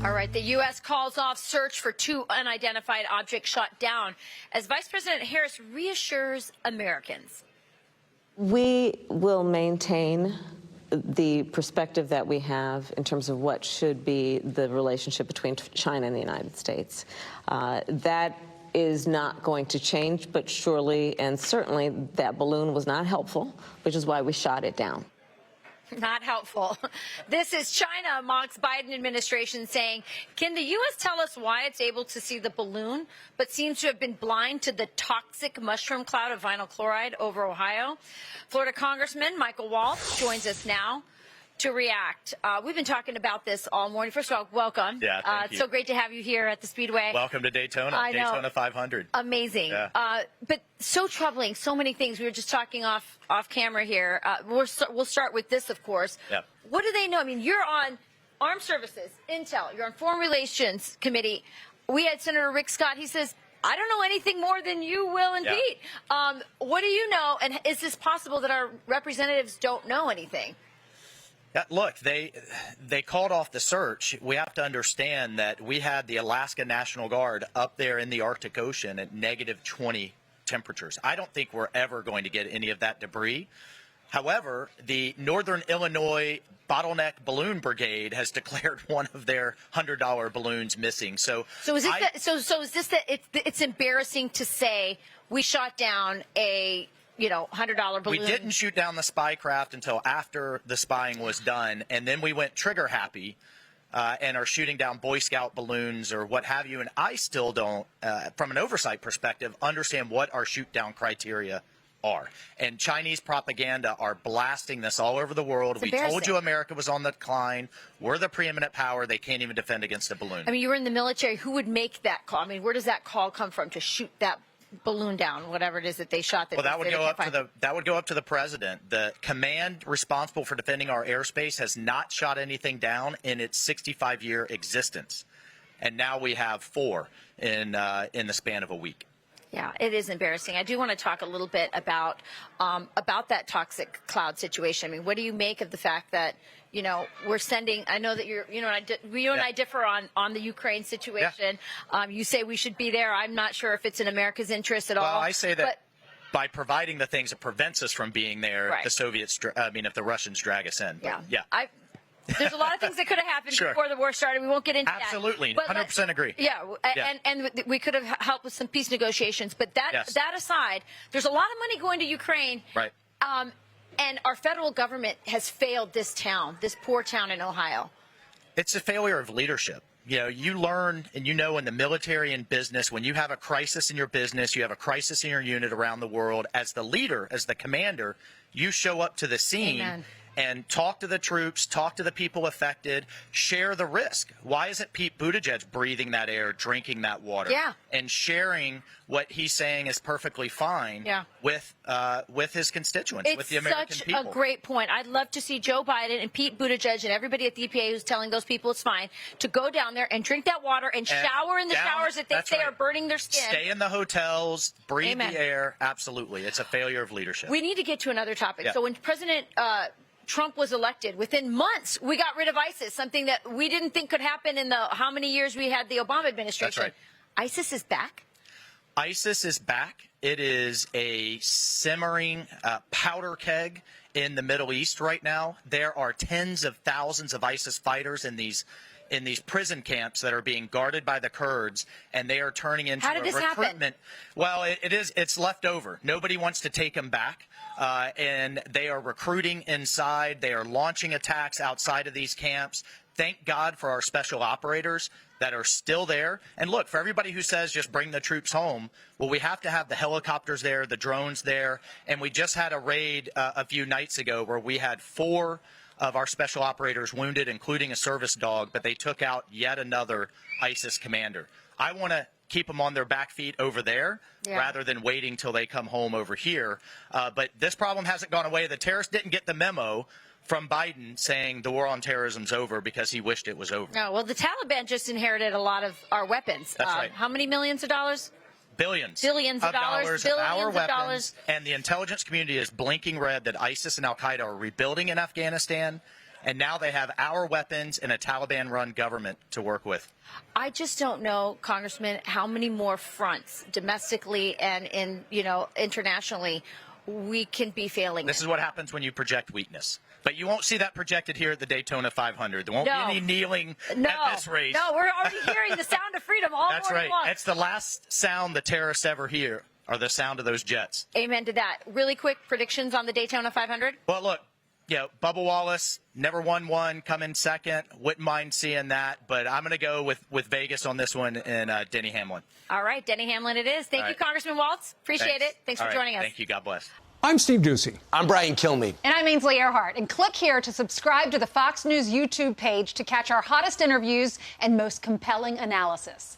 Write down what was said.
All right, the U.S. calls off search for two unidentified objects shot down as Vice President Harris reassures Americans. We will maintain the perspective that we have in terms of what should be the relationship between China and the United States. That is not going to change, but surely and certainly that balloon was not helpful, which is why we shot it down. Not helpful. This is China amongst Biden administration saying, can the U.S. tell us why it's able to see the balloon, but seems to have been blind to the toxic mushroom cloud of vinyl chloride over Ohio? Florida Congressman Michael Waltz joins us now to react. We've been talking about this all morning. First of all, welcome. Yeah, thank you. It's so great to have you here at the Speedway. Welcome to Daytona. I know. Daytona 500. Amazing. Yeah. But so troubling. So many things. We were just talking off camera here. We'll start with this, of course. Yep. What do they know? I mean, you're on Armed Services, Intel. You're on Foreign Relations Committee. We had Senator Rick Scott. He says, I don't know anything more than you, Will, and Pete. What do you know? And is this possible that our representatives don't know anything? Yeah, look, they called off the search. We have to understand that we had the Alaska National Guard up there in the Arctic Ocean at -20 temperatures. I don't think we're ever going to get any of that debris. However, the Northern Illinois Bottleneck Balloon Brigade has declared one of their $100 balloons missing. So is this that it's embarrassing to say we shot down a $100 balloon? We didn't shoot down the spy craft until after the spying was done, and then we went trigger happy and are shooting down Boy Scout balloons or what have you. And I still don't, from an oversight perspective, understand what our shoot down criteria are. And Chinese propaganda are blasting this all over the world. We told you America was on the decline. We're the preeminent power. They can't even defend against a balloon. I mean, you were in the military. Who would make that call? I mean, where does that call come from to shoot that balloon down, whatever it is that they shot? Well, that would go up to the president. The command responsible for defending our airspace has not shot anything down in its 65-year existence, and now we have 4 in the span of a week. Yeah, it is embarrassing. I do want to talk a little bit about that toxic cloud situation. I mean, what do you make of the fact that we're sending? I know that you and I differ on the Ukraine situation. Yeah. You say we should be there. I'm not sure if it's in America's interest at all. Well, I say that by providing the things that prevents us from being there, right. if the Russians drag us in. Yeah. But, yeah. There's a lot of things that could have happened Sure. before the war started. We won't get into Absolutely. that. Absolutely. 100% agree. Yeah. And we could have helped with some peace negotiations. But that aside, there's a lot of money going to Ukraine. Right. And our federal government has failed this poor town in Ohio. It's a failure of leadership. You learn and in the military and business, when you have a crisis in your business, you have a crisis in your unit around the world, as the leader, as the commander, you show up to the scene. Amen. And talk to the troops, talk to the people affected, share the risk. Why isn't Pete Buttigieg breathing that air, drinking that water, and sharing what he's saying is perfectly fine with his constituents, with the American people? It's such a great point. I'd love to see Joe Biden and Pete Buttigieg and everybody at the EPA who's telling those people it's fine to go down there and drink that water and shower in the showers that they say are burning their skin. Stay in the hotels, breathe the air. Absolutely. It's a failure of leadership. We need to get to another topic. So when President Trump was elected, within months, we got rid of ISIS, something that we didn't think could happen in the how many years we had the Obama administration. That's right. ISIS is back? ISIS is back. It is a simmering powder keg in the Middle East right now. There are tens of thousands of ISIS fighters in these prison camps that are being guarded by the Kurds, and they are turning into a recruitment. Happen? Well, it's left over. Nobody wants to take them back, and they are recruiting inside. They are launching attacks outside of these camps. Thank God for our special operators that are still there. And look, for everybody who says just bring the troops home, well, we have to have the helicopters there, the drones there, and we just had a raid a few nights ago where we had 4 of our special operators wounded, including a service dog, but they took out yet another ISIS commander. I want to keep them on their back feet over there rather than waiting till they come home over here. But this problem hasn't gone away. The terrorists didn't get the memo from Biden saying the war on terrorism's over because he wished it was over. No, well, the Taliban just inherited a lot of our weapons. That's right. How many millions of dollars? Billions. Billions of dollars. Of our weapons. And the intelligence community is blinking red that ISIS and Al-Qaeda are rebuilding in Afghanistan. And now they have our weapons and a Taliban-run government to work with. I just don't know, Congressman, how many more fronts domestically and internationally we can be failing. This is what happens when you project weakness. But you won't see that projected here at the Daytona 500. There won't be any kneeling at this race. No, we're already hearing the sound of freedom all That's morning right. long. It's the last sound the terrorists ever hear, are the sound of those jets. Amen to that. Really quick predictions on the Daytona 500? Well, look, Bubba Wallace never won one, come in second. Wouldn't mind seeing that, but I'm going to go with Vegas on this one and Denny Hamlin. All right, Denny Hamlin it is. Thank you, Congressman Waltz. Appreciate it. Thanks for joining us. Thank you. God bless. I'm Steve Ducey. I'm Brian Kilmeade. And I'm Ainsley Earhart. And click here to subscribe to the Fox News YouTube page to catch our hottest interviews and most compelling analysis.